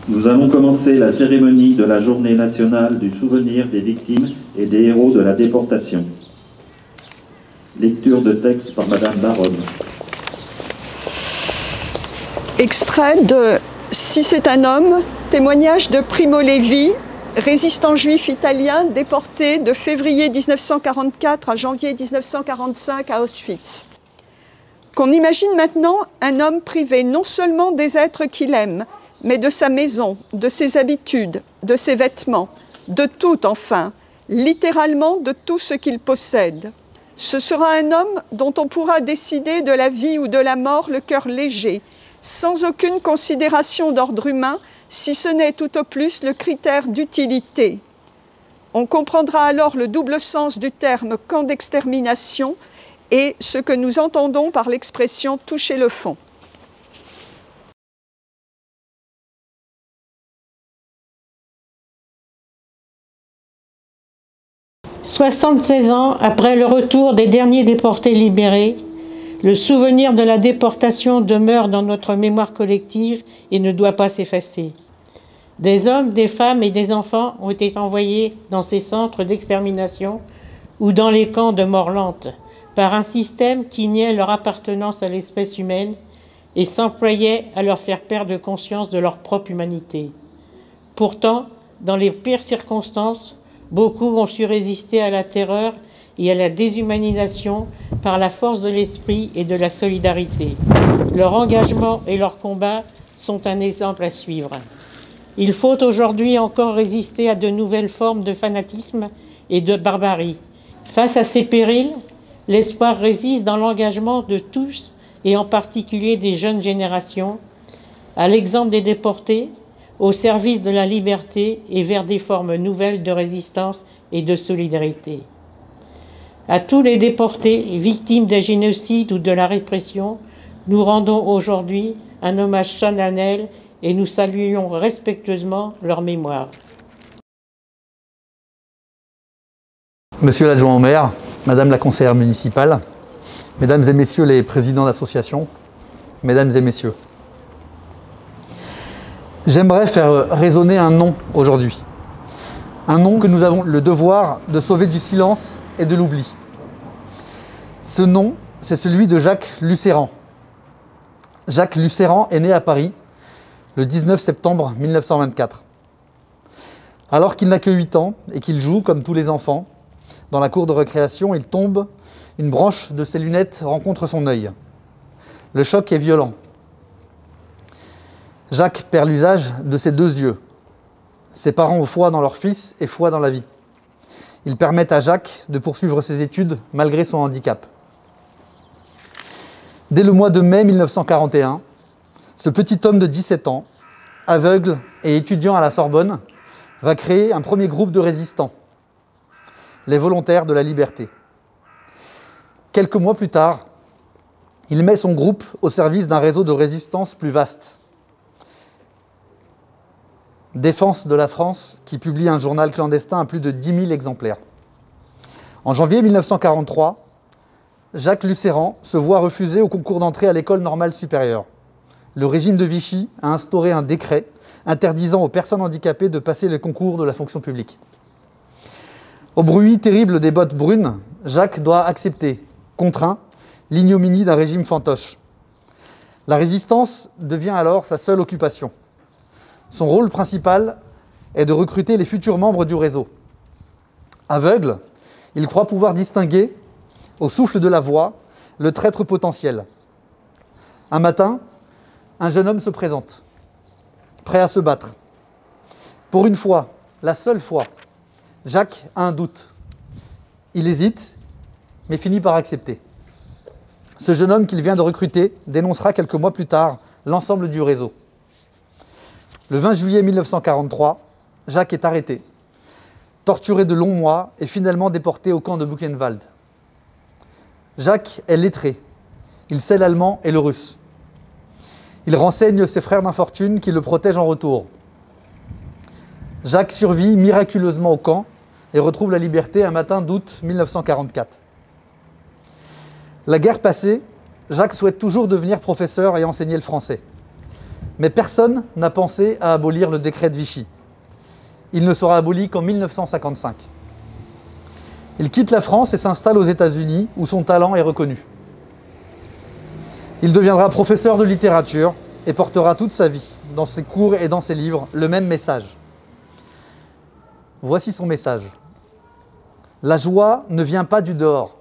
Nous allons commencer la cérémonie de la Journée nationale du souvenir des victimes et des héros de la déportation. Lecture de texte par Madame Baronne. Extrait de « Si c'est un homme », témoignage de Primo Levi, résistant juif italien déporté de février 1944 à janvier 1945 à Auschwitz. Qu'on imagine maintenant un homme privé non seulement des êtres qu'il aime, mais de sa maison, de ses habitudes, de ses vêtements, de tout enfin, littéralement de tout ce qu'il possède. Ce sera un homme dont on pourra décider de la vie ou de la mort le cœur léger, sans aucune considération d'ordre humain, si ce n'est tout au plus le critère d'utilité. On comprendra alors le double sens du terme « camp d'extermination » et ce que nous entendons par l'expression « toucher le fond ». 76 ans après le retour des derniers déportés libérés, le souvenir de la déportation demeure dans notre mémoire collective et ne doit pas s'effacer. Des hommes, des femmes et des enfants ont été envoyés dans ces centres d'extermination ou dans les camps de mort lente par un système qui niait leur appartenance à l'espèce humaine et s'employait à leur faire perdre conscience de leur propre humanité. Pourtant, dans les pires circonstances, beaucoup ont su résister à la terreur et à la déshumanisation par la force de l'esprit et de la solidarité. Leur engagement et leur combat sont un exemple à suivre. Il faut aujourd'hui encore résister à de nouvelles formes de fanatisme et de barbarie. Face à ces périls, l'espoir réside dans l'engagement de tous et en particulier des jeunes générations, à l'exemple des déportés, au service de la liberté et vers des formes nouvelles de résistance et de solidarité. À tous les déportés, victimes des génocides ou de la répression, nous rendons aujourd'hui un hommage solennel et nous saluons respectueusement leur mémoire. Monsieur l'adjoint au maire, Madame la conseillère municipale, Mesdames et Messieurs les présidents d'associations, Mesdames et Messieurs, j'aimerais faire résonner un nom aujourd'hui. Un nom que nous avons le devoir de sauver du silence et de l'oubli. Ce nom, c'est celui de Jacques Lucéran. Jacques Lucéran est né à Paris le 19 septembre 1924. Alors qu'il n'a que 8 ans et qu'il joue comme tous les enfants, dans la cour de récréation, il tombe, une branche de ses lunettes rencontre son œil. Le choc est violent. Jacques perd l'usage de ses 2 yeux. Ses parents ont foi dans leur fils et foi dans la vie. Ils permettent à Jacques de poursuivre ses études malgré son handicap. Dès le mois de mai 1941, ce petit homme de 17 ans, aveugle et étudiant à la Sorbonne, va créer un premier groupe de résistants, les Volontaires de la Liberté. Quelques mois plus tard, il met son groupe au service d'un réseau de résistance plus vaste. Défense de la France, qui publie un journal clandestin à plus de 10 000 exemplaires. En janvier 1943, Jacques Lucéran se voit refuser au concours d'entrée à l'école normale supérieure. Le régime de Vichy a instauré un décret interdisant aux personnes handicapées de passer le concours de la fonction publique. Au bruit terrible des bottes brunes, Jacques doit accepter, contraint, l'ignominie d'un régime fantoche. La résistance devient alors sa seule occupation. Son rôle principal est de recruter les futurs membres du réseau. Aveugle, il croit pouvoir distinguer, au souffle de la voix, le traître potentiel. Un matin, un jeune homme se présente, prêt à se battre. Pour une fois, la seule fois, Jacques a un doute. Il hésite, mais finit par accepter. Ce jeune homme qu'il vient de recruter dénoncera quelques mois plus tard l'ensemble du réseau. Le 20 juillet 1943, Jacques est arrêté, torturé de longs mois et finalement déporté au camp de Buchenwald. Jacques est lettré, il sait l'allemand et le russe. Il renseigne ses frères d'infortune qui le protègent en retour. Jacques survit miraculeusement au camp et retrouve la liberté un matin d'août 1944. La guerre passée, Jacques souhaite toujours devenir professeur et enseigner le français. Mais personne n'a pensé à abolir le décret de Vichy. Il ne sera aboli qu'en 1955. Il quitte la France et s'installe aux États-Unis, où son talent est reconnu. Il deviendra professeur de littérature et portera toute sa vie, dans ses cours et dans ses livres, le même message. Voici son message. La joie ne vient pas du dehors.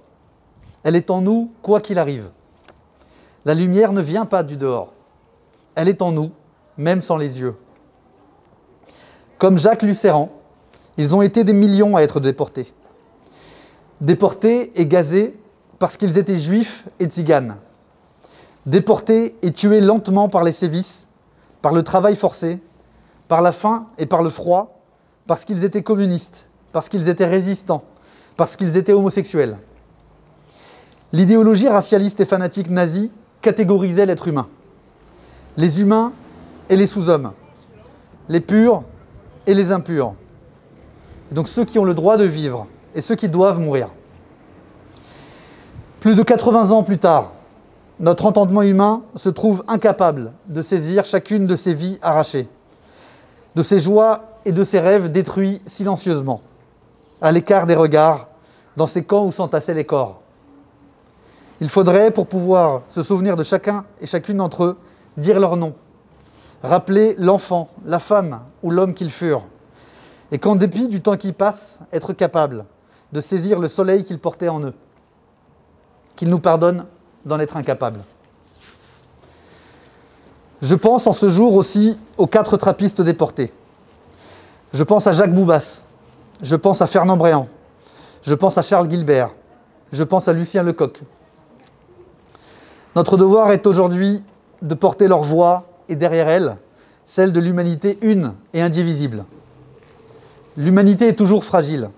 Elle est en nous, quoi qu'il arrive. La lumière ne vient pas du dehors. Elle est en nous, même sans les yeux. Comme Jacques Lucéran, ils ont été des millions à être déportés. Déportés et gazés parce qu'ils étaient juifs et tziganes. Déportés et tués lentement par les sévices, par le travail forcé, par la faim et par le froid, parce qu'ils étaient communistes, parce qu'ils étaient résistants, parce qu'ils étaient homosexuels. L'idéologie racialiste et fanatique nazie catégorisait l'être humain. Les humains et les sous-hommes, les purs et les impurs. Et donc ceux qui ont le droit de vivre et ceux qui doivent mourir. Plus de 80 ans plus tard, notre entendement humain se trouve incapable de saisir chacune de ces vies arrachées, de ces joies et de ces rêves détruits silencieusement, à l'écart des regards, dans ces camps où s'entassaient les corps. Il faudrait, pour pouvoir se souvenir de chacun et chacune d'entre eux, dire leur nom, rappeler l'enfant, la femme ou l'homme qu'ils furent, et qu'en dépit du temps qui passe, être capable de saisir le soleil qu'ils portaient en eux, qu'ils nous pardonnent d'en être incapables. Je pense en ce jour aussi aux 4 trappistes déportés. Je pense à Jacques Boubas, je pense à Fernand Bréant, je pense à Charles Guilbert, je pense à Lucien Lecoq. Notre devoir est aujourd'hui de porter leur voix et derrière elle, celle de l'humanité une et indivisible. L'humanité est toujours fragile.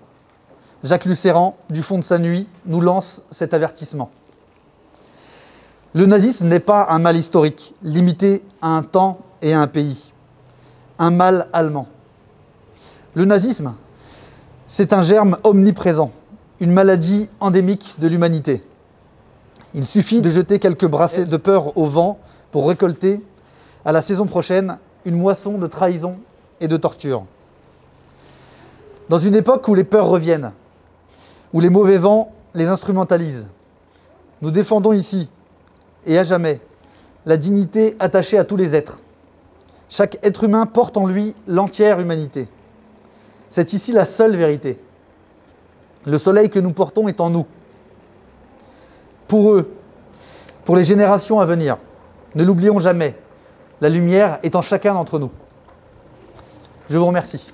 Jacques Lucéran, du fond de sa nuit, nous lance cet avertissement. Le nazisme n'est pas un mal historique, limité à un temps et à un pays. Un mal allemand. Le nazisme, c'est un germe omniprésent, une maladie endémique de l'humanité. Il suffit de jeter quelques brassées de peur au vent pour récolter, à la saison prochaine, une moisson de trahison et de torture. Dans une époque où les peurs reviennent, où les mauvais vents les instrumentalisent, nous défendons ici, et à jamais, la dignité attachée à tous les êtres. Chaque être humain porte en lui l'entière humanité. C'est ici la seule vérité. Le soleil que nous portons est en nous. Pour eux, pour les générations à venir, ne l'oublions jamais, la lumière est en chacun d'entre nous. Je vous remercie.